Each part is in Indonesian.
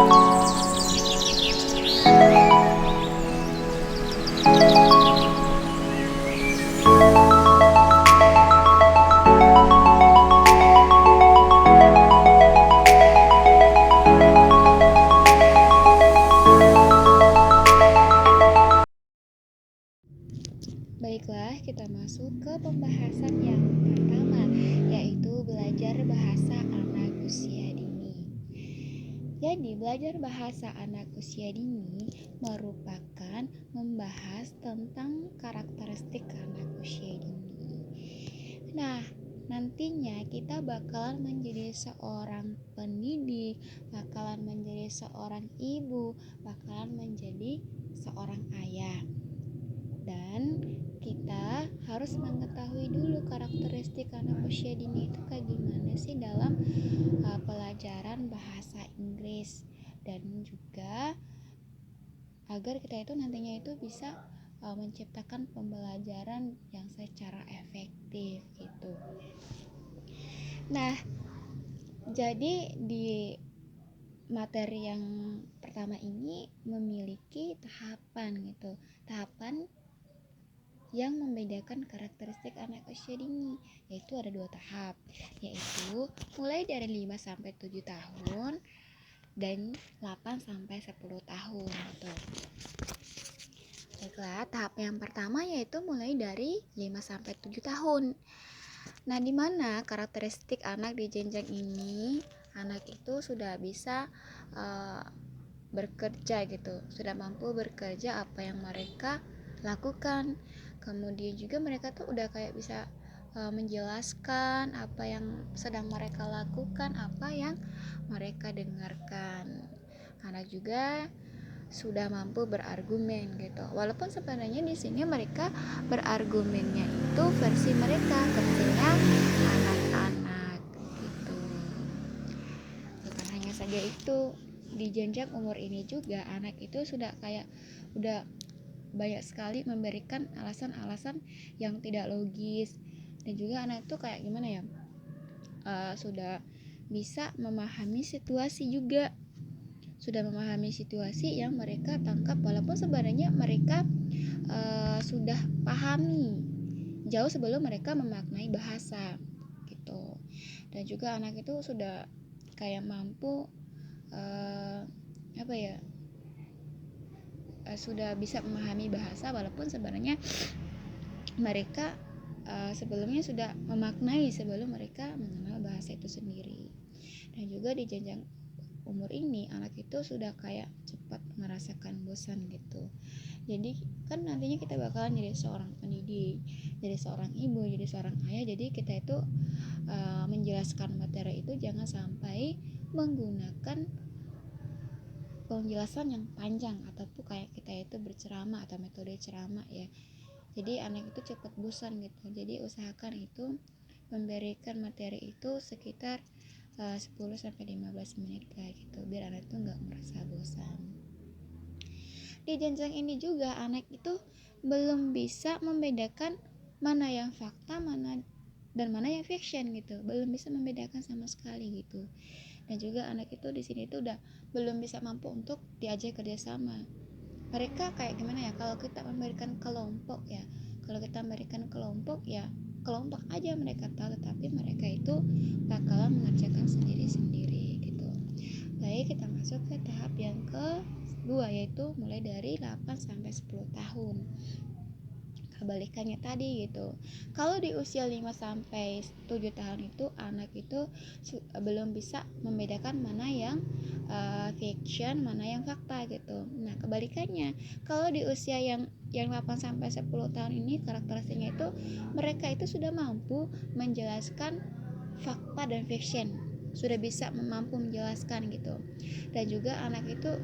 Baiklah, kita masuk ke pembahasan yang pertama, yaitu belajar bahasa anak usia dini. Jadi, belajar bahasa anak usia dini merupakan membahas tentang karakteristik anak usia dini. Nah, nantinya kita bakalan menjadi seorang pendidik, bakalan menjadi seorang ibu, bakalan menjadi seorang ayah. Dan kita harus mengetahui dulu karakteristik anak usia dini itu kayak gimana sih dalam pelajaran bahasa Inggris, dan juga agar kita itu nantinya itu bisa menciptakan pembelajaran yang secara efektif gitu. Nah, jadi di materi yang pertama ini memiliki tahapan gitu. Tahapan yang membedakan karakteristik anak usia dini, yaitu ada 2 tahap, yaitu mulai dari 5 sampai 7 tahun dan 8 sampai 10 tahun gitu. Baiklah, tahap yang pertama yaitu mulai dari 5 sampai 7 tahun. Nah, di mana karakteristik anak di jenjang ini, anak itu sudah bisa bekerja gitu, sudah mampu bekerja apa yang mereka lakukan. Kemudian juga mereka tuh udah kayak bisa menjelaskan apa yang sedang mereka lakukan, apa yang mereka dengarkan. Anak juga sudah mampu berargumen gitu. Walaupun sebenarnya di sini mereka berargumennya itu versi mereka, versinya anak-anak gitu. Bukan hanya saja itu, di jenjang umur ini juga anak itu sudah kayak udah banyak sekali memberikan alasan-alasan yang tidak logis, dan juga anak itu kayak gimana ya, sudah bisa memahami situasi juga, sudah memahami situasi yang mereka tangkap, walaupun sebenarnya mereka sudah pahami jauh sebelum mereka memaknai bahasa gitu. Dan juga anak itu sudah kayak mampu sudah bisa memahami bahasa, walaupun sebenarnya mereka sebelumnya sudah memaknai sebelum mereka mengenal bahasa itu sendiri. Dan juga di jenjang umur ini anak itu sudah kayak cepat merasakan bosan gitu. Jadi kan nantinya kita bakalan jadi seorang pendidik, jadi seorang ibu, jadi seorang ayah. Jadi kita itu menjelaskan materi itu jangan sampai menggunakan penjelasan yang panjang ataupun kayak kita itu berceramah atau metode ceramah ya. Jadi anak itu cepat bosan gitu. Jadi usahakan itu memberikan materi itu sekitar 10 sampai 15 menit kayak gitu, biar anak itu nggak merasa bosan. Di jenjang ini juga anak itu belum bisa membedakan mana yang fakta, mana yang fiction gitu. Belum bisa membedakan sama sekali gitu. Dan juga anak itu di sini tuh udah belum bisa mampu untuk diajak kerjasama. Mereka kayak gimana ya, kalau kita memberikan kelompok ya, kelompok aja mereka tahu, tetapi mereka itu bakalan mengerjakan sendiri-sendiri gitu. Baik, kita masuk ke tahap yang kedua, yaitu mulai dari 8 sampai 10 tahun. Kebalikannya tadi gitu. Kalau di usia 5 sampai 7 tahun itu anak itu belum bisa membedakan mana yang fiction, mana yang fakta gitu. Nah, kebalikannya, kalau di usia yang 8 sampai 10 tahun ini karakteristiknya itu mereka itu sudah mampu menjelaskan fakta dan fiction. Sudah bisa mampu menjelaskan gitu. Dan juga anak itu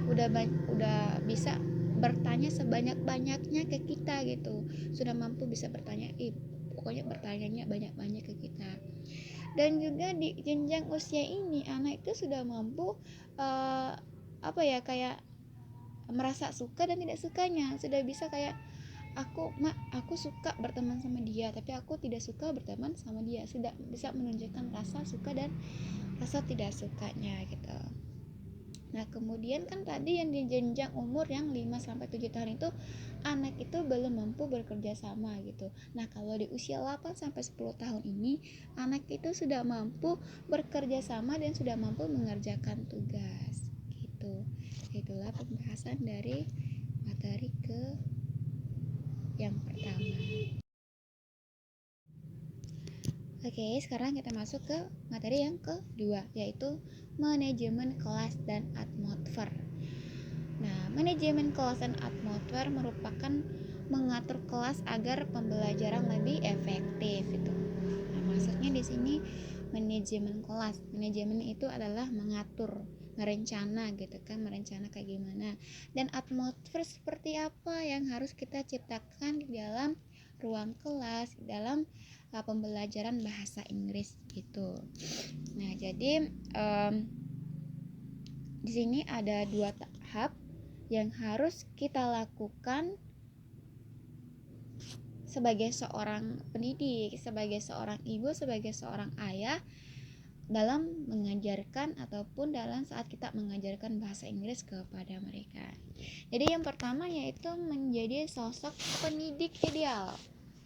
udah bisa bertanya sebanyak-banyaknya ke kita gitu, sudah mampu bisa bertanya, pokoknya bertanyanya banyak-banyak ke kita. Dan juga di jenjang usia ini anak itu sudah mampu kayak merasa suka dan tidak sukanya, sudah bisa kayak aku suka berteman sama dia, tapi aku tidak suka berteman sama dia, sudah bisa menunjukkan rasa suka dan rasa tidak sukanya gitu. Nah, kemudian kan tadi yang di jenjang umur yang 5-7 tahun itu anak itu belum mampu bekerja sama gitu. Nah, kalau di usia 8-10 tahun ini anak itu sudah mampu bekerja sama dan sudah mampu mengerjakan tugas gitu. Itulah pembahasan dari materi ke yang pertama. Oke, sekarang kita masuk ke materi yang kedua, yaitu manajemen kelas dan atmosfer. Nah, manajemen kelas dan atmosfer merupakan mengatur kelas agar pembelajaran lebih efektif itu. Nah, maksudnya di sini manajemen kelas. Manajemen itu adalah mengatur, merencana gitu kan, merencana kayak gimana. Dan atmosfer seperti apa yang harus kita ciptakan di dalam ruang kelas, di dalam pembelajaran bahasa Inggris gitu. Nah, jadi di sini ada 2 tahap yang harus kita lakukan sebagai seorang pendidik, sebagai seorang ibu, sebagai seorang ayah dalam mengajarkan ataupun dalam saat kita mengajarkan bahasa Inggris kepada mereka. Jadi yang pertama yaitu menjadi sosok pendidik ideal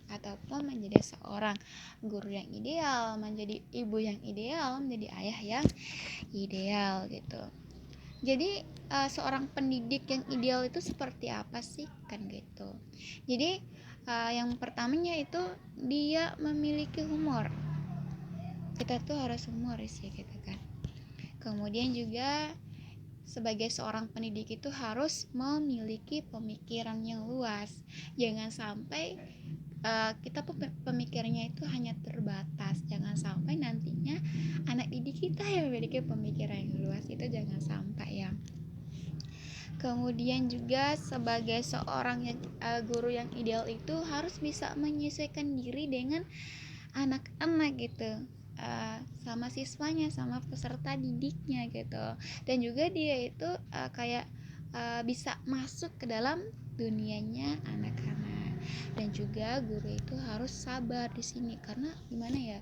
ataupun menjadi seorang guru yang ideal, menjadi ibu yang ideal, menjadi ayah yang ideal gitu. Jadi seorang pendidik yang ideal itu seperti apa sih kan gitu. Jadi yang pertamanya itu dia memiliki humor. Kita tuh harus humoris ya gitu kan. Kemudian juga sebagai seorang pendidik itu harus memiliki pemikiran yang luas. Jangan sampai kita pemikirannya itu hanya terbatas. Jangan sampai nantinya anak didik kita yang memiliki pemikiran yang luas, itu jangan sampai ya. Kemudian juga sebagai seorang guru yang ideal itu harus bisa menyesuaikan diri dengan anak-anak gitu, sama siswanya, sama peserta didiknya gitu. Dan juga dia itu kayak bisa masuk ke dalam dunianya anak-anak. Dan juga guru itu harus sabar di sini karena gimana ya,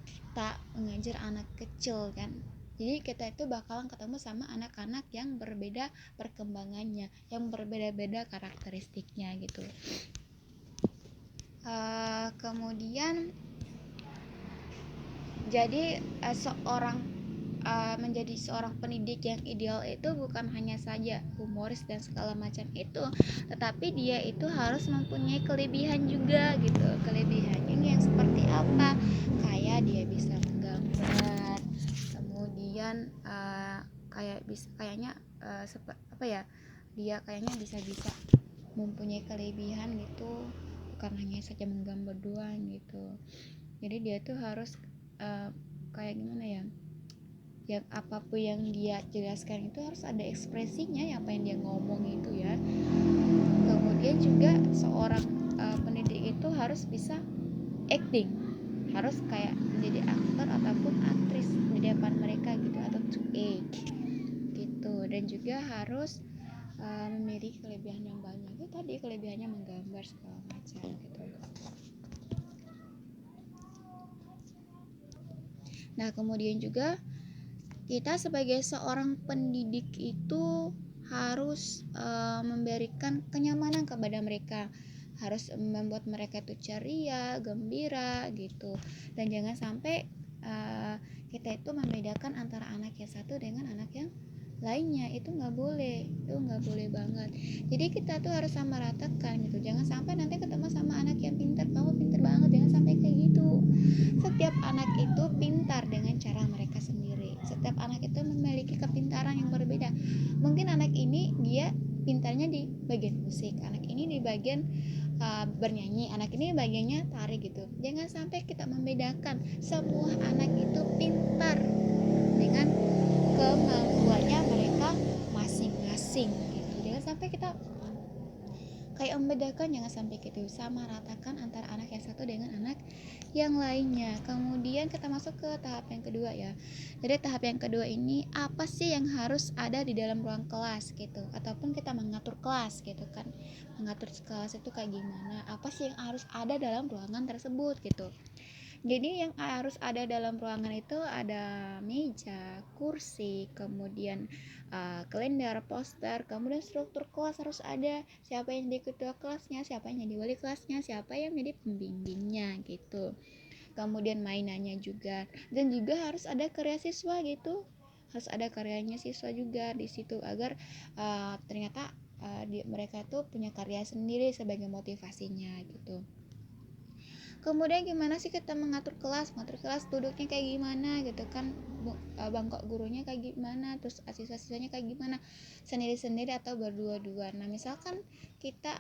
kita mengajar anak kecil kan, jadi kita itu bakalan ketemu sama anak-anak yang berbeda perkembangannya, yang berbeda-beda karakteristiknya gitu. Kemudian jadi menjadi seorang pendidik yang ideal itu bukan hanya saja humoris dan segala macam itu, tetapi dia itu harus mempunyai kelebihan juga gitu. Kelebihannya yang seperti apa? Kayak dia bisa menggambar, kemudian dia kayaknya bisa mempunyai kelebihan gitu, bukan hanya saja menggambar doang gitu. Jadi dia tuh harus kayak gimana ya, apapun yang dia jelaskan itu harus ada ekspresinya ya, apa yang dia ngomong itu ya. Kemudian juga seorang pendidik itu harus bisa acting, harus kayak menjadi aktor ataupun aktris di depan mereka gitu, atau to act gitu. Dan juga harus memiliki kelebihan yang banyak itu tadi, kelebihannya menggambar segala macam gitu. Nah, kemudian juga kita sebagai seorang pendidik itu harus memberikan kenyamanan kepada mereka, harus membuat mereka itu ceria, gembira gitu. Dan jangan sampai kita itu membedakan antara anak yang satu dengan anak yang lainnya, itu nggak boleh banget. Jadi kita tuh harus sama ratakan gitu, jangan sampai nanti ketemu sama anak yang pintar, kamu pintar banget, jangan sampai kayak gitu. Setiap anak itu pintar dengan cara mereka sendiri. Setiap anak itu memiliki kepintaran yang berbeda. Mungkin anak ini dia pintarnya di bagian musik, anak ini di bagian bernyanyi, anak ini bagiannya tari gitu. Jangan sampai kita membedakan. Semua anak itu pintar dengan kemampuannya mereka masing-masing gitu. Jangan sampai kita kayak membedakan, jangan sampai gitu, sama ratakan antara anak yang satu dengan anak yang lainnya. Kemudian kita masuk ke tahap yang kedua ya. Jadi tahap yang kedua ini apa sih yang harus ada di dalam ruang kelas gitu, ataupun kita mengatur kelas gitu kan. Mengatur kelas itu kayak gimana, apa sih yang harus ada dalam ruangan tersebut gitu. Jadi yang harus ada dalam ruangan itu ada meja, kursi, kemudian kalender, poster, kemudian struktur kelas harus ada. Siapa yang jadi ketua kelasnya, siapa yang jadi wali kelasnya, siapa yang jadi pembimbingnya gitu. Kemudian mainannya juga, dan juga harus ada karya siswa gitu. Harus ada karyanya siswa juga di situ agar ternyata mereka tuh punya karya sendiri sebagai motivasinya gitu. Kemudian gimana sih kita mengatur kelas duduknya kayak gimana gitu kan, bangkok gurunya kayak gimana, terus siswa-siswanya kayak gimana, sendiri-sendiri atau berdua-dua. Nah misalkan kita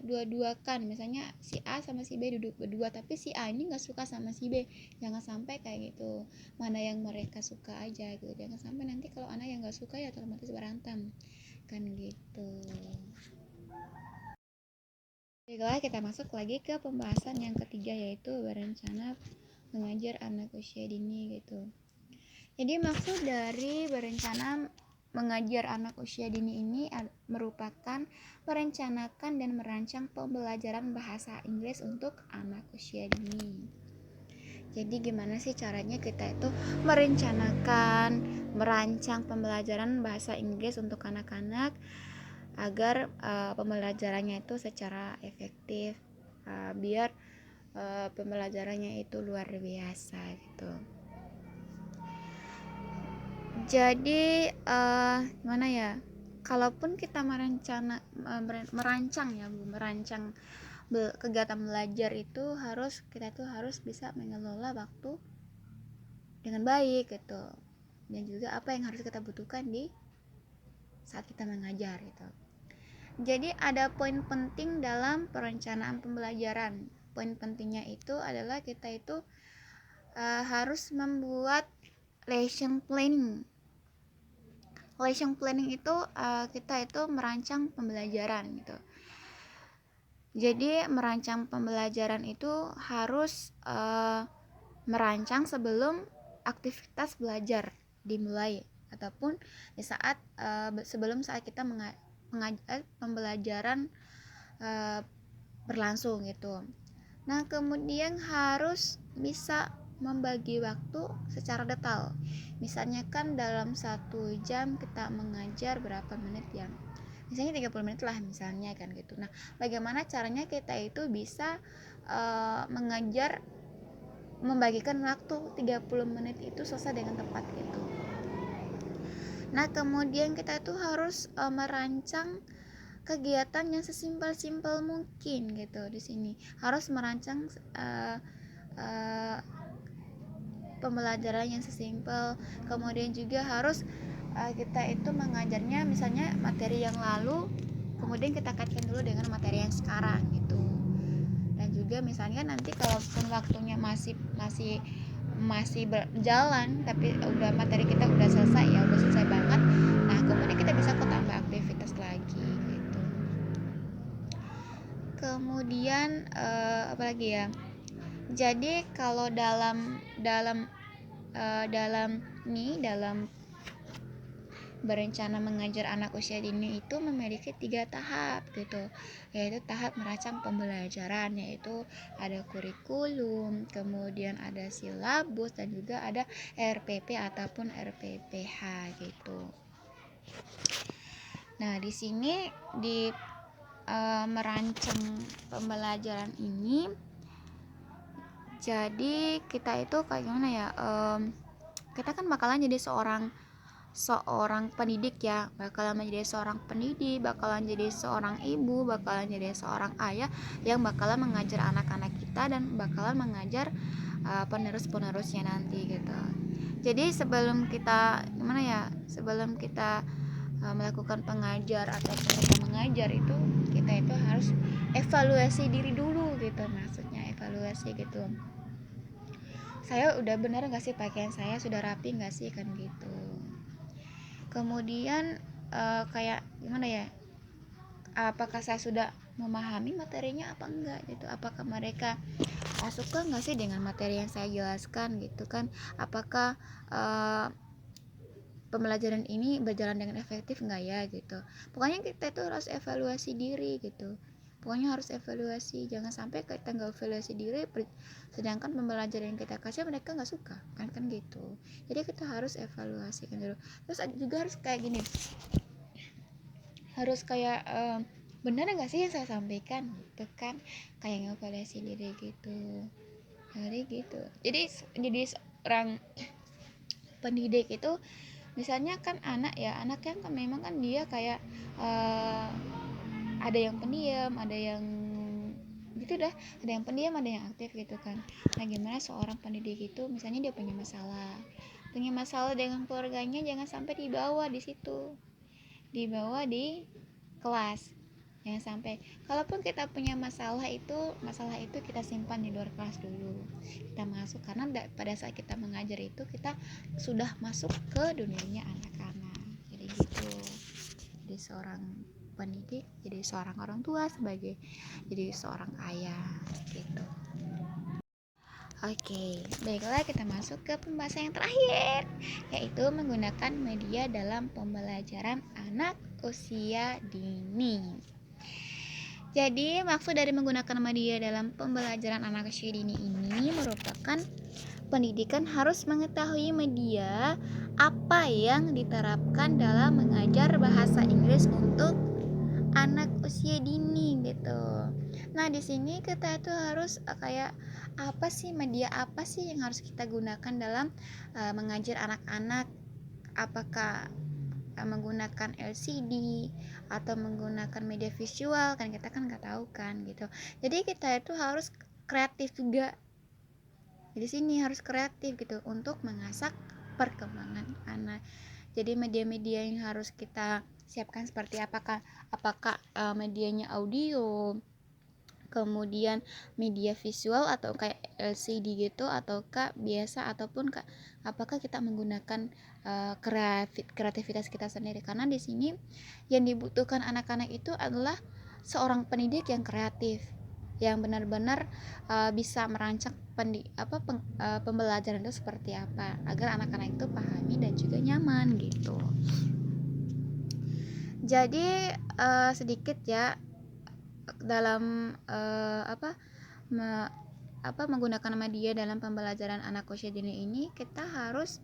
dua-dua kan, misalnya si A sama si B duduk berdua tapi si A ini nggak suka sama si B, jangan sampai kayak gitu. Mana yang mereka suka aja gitu, jangan sampai nanti kalau anak yang nggak suka ya otomatis berantem kan gitu. Baiklah, kita masuk lagi ke pembahasan yang ketiga, yaitu berencana mengajar anak usia dini gitu. Jadi maksud dari berencana mengajar anak usia dini ini merupakan merencanakan dan merancang pembelajaran bahasa Inggris untuk anak usia dini. Jadi gimana sih caranya kita itu merencanakan, merancang pembelajaran bahasa Inggris untuk anak-anak agar pembelajarannya itu secara efektif, biar pembelajarannya itu luar biasa gitu. Jadi gimana ya, kalaupun kita merancang kegiatan belajar itu kita tuh harus bisa mengelola waktu dengan baik gitu, dan juga apa yang harus kita butuhkan di saat kita mengajar gitu. Jadi ada poin penting dalam perencanaan pembelajaran. Poin pentingnya itu adalah kita itu harus membuat lesson planning. Lesson planning itu kita itu merancang pembelajaran gitu. Jadi merancang pembelajaran itu harus merancang sebelum aktivitas belajar dimulai ataupun di saat sebelum saat kita pembelajaran berlangsung gitu. Nah kemudian harus bisa membagi waktu secara detail. Misalnya kan dalam 1 jam kita mengajar berapa menit ya, misalnya 30 menit lah misalnya kan gitu. Nah bagaimana caranya kita itu bisa mengajar, membagikan waktu 30 menit itu selesai dengan tepat gitu. Nah kemudian kita itu harus merancang kegiatan yang sesimpel-simpel mungkin gitu. Di sini harus merancang pembelajaran yang sesimpel. Kemudian juga harus kita itu mengajarnya misalnya materi yang lalu, kemudian kita kaitkan dulu dengan materi yang sekarang gitu. Dan juga misalnya nanti kalaupun waktunya masih berjalan tapi udah materi kita udah selesai banget, nah kemudian kita bisa tambah aktivitas lagi gitu. Kemudian apalagi ya, jadi kalau dalam berencana mengajar anak usia dini itu memiliki 3 tahap gitu, yaitu tahap merancang pembelajaran, yaitu ada kurikulum, kemudian ada silabus, dan juga ada RPP ataupun RPPH gitu. Nah di sini di merancang pembelajaran ini, jadi kita itu kayak gimana ya, kita kan bakalan jadi seorang pendidik ya, bakalan menjadi seorang pendidik, bakalan jadi seorang ibu, bakalan jadi seorang ayah yang bakalan mengajar anak-anak kita dan bakalan mengajar penerus-penerusnya nanti gitu. Jadi sebelum kita melakukan pengajar atau kita mengajar itu, kita itu harus evaluasi diri dulu gitu, maksudnya evaluasi gitu. Saya udah benar nggak sih pakaian saya, sudah rapi nggak sih kan gitu. Kemudian kayak gimana ya, apakah saya sudah memahami materinya apa enggak gitu, apakah mereka suka nggak sih dengan materi yang saya jelaskan gitu kan, apakah pembelajaran ini berjalan dengan efektif nggak ya gitu. Pokoknya kita itu harus evaluasi diri gitu. pokoknya harus evaluasi, jangan sampai kita nggak evaluasi diri sedangkan pembelajaran yang kita kasih mereka nggak suka kan gitu. Jadi kita harus evaluasi kan dulu. Terus juga harus kayak gini, harus kayak benar nggak sih yang saya sampaikan gitu kan, kayak ngevaluasi diri gitu. Jadi seorang pendidik itu misalnya kan anak yang kan memang kan dia kayak ada yang pendiam, ada yang gitu dah, ada yang pendiam, ada yang aktif gitu kan. Nah gimana seorang pendidik itu misalnya dia punya masalah dengan keluarganya, jangan sampai dibawa di situ, dibawa di kelas. Jangan sampai, kalaupun kita punya masalah itu kita simpan di luar kelas dulu, kita masuk, karena pada saat kita mengajar itu kita sudah masuk ke dunianya anak-anak. Jadi gitu, jadi seorang pendidik, jadi seorang orang tua, jadi seorang ayah gitu. Oke, baiklah kita masuk ke pembahasan yang terakhir, yaitu menggunakan media dalam pembelajaran anak usia dini. Jadi maksud dari menggunakan media dalam pembelajaran anak usia dini ini merupakan pendidikan harus mengetahui media apa yang diterapkan dalam mengajar bahasa Inggris untuk anak usia dini gitu. Nah di sini kita itu harus kayak apa sih, media apa sih yang harus kita gunakan dalam mengajar anak-anak, apakah menggunakan LCD atau menggunakan media visual, kan kita kan nggak tahu kan gitu. Jadi kita itu harus kreatif juga. Di sini harus kreatif gitu untuk mengasah perkembangan anak. Jadi media-media yang harus kita siapkan seperti apakah medianya audio, kemudian media visual atau kayak LCD gitu, ataukah biasa, ataupun apakah kita menggunakan kreativitas kita sendiri, karena di sini yang dibutuhkan anak-anak itu adalah seorang pendidik yang kreatif, yang benar-benar bisa merancang pembelajaran itu seperti apa agar anak-anak itu pahami dan juga nyaman gitu. Jadi sedikit ya dalam menggunakan media dalam pembelajaran anak usia dini ini, kita harus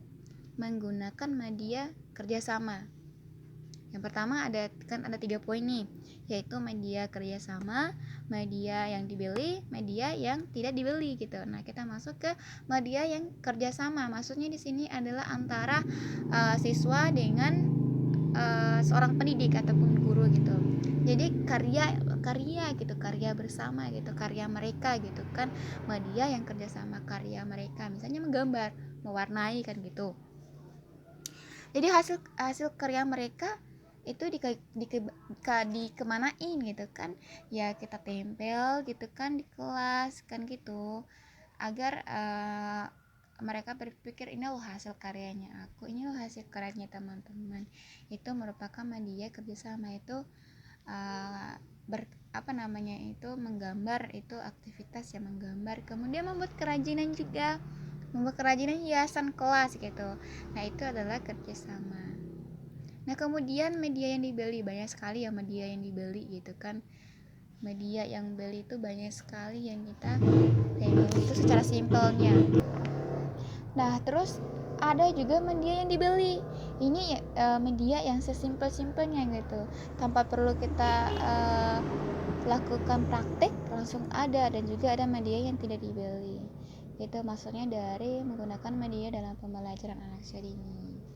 menggunakan media kerjasama. Yang pertama ada 3 poin nih, yaitu media kerjasama, media yang dibeli, media yang tidak dibeli gitu. Nah kita masuk ke media yang kerjasama. Maksudnya di sini adalah antara siswa dengan seorang pendidik ataupun guru gitu. Jadi karya gitu, karya bersama gitu, karya mereka gitu kan, media yang kerjasama, karya mereka misalnya menggambar, mewarnai kan gitu. Jadi hasil karya mereka itu dikemanain gitu kan, ya kita tempel gitu kan di kelas kan gitu, agar mereka berpikir ini loh hasil karyanya aku, ini loh hasil karyanya teman-teman. Itu merupakan media kerjasama, itu menggambar, itu aktivitas yang menggambar, kemudian membuat kerajinan juga, membuat kerajinan hiasan kelas gitu. Nah itu adalah kerjasama. Nah kemudian media yang dibeli, banyak sekali ya media yang dibeli gitu kan. Media yang beli itu banyak sekali yang kita tengok itu secara simpelnya. Nah terus ada juga media yang dibeli. Ini media yang sesimpel-simpelnya gitu, tanpa perlu kita lakukan praktik, langsung ada. Dan juga ada media yang tidak dibeli. Itu maksudnya dari menggunakan media dalam pembelajaran anak usia dini.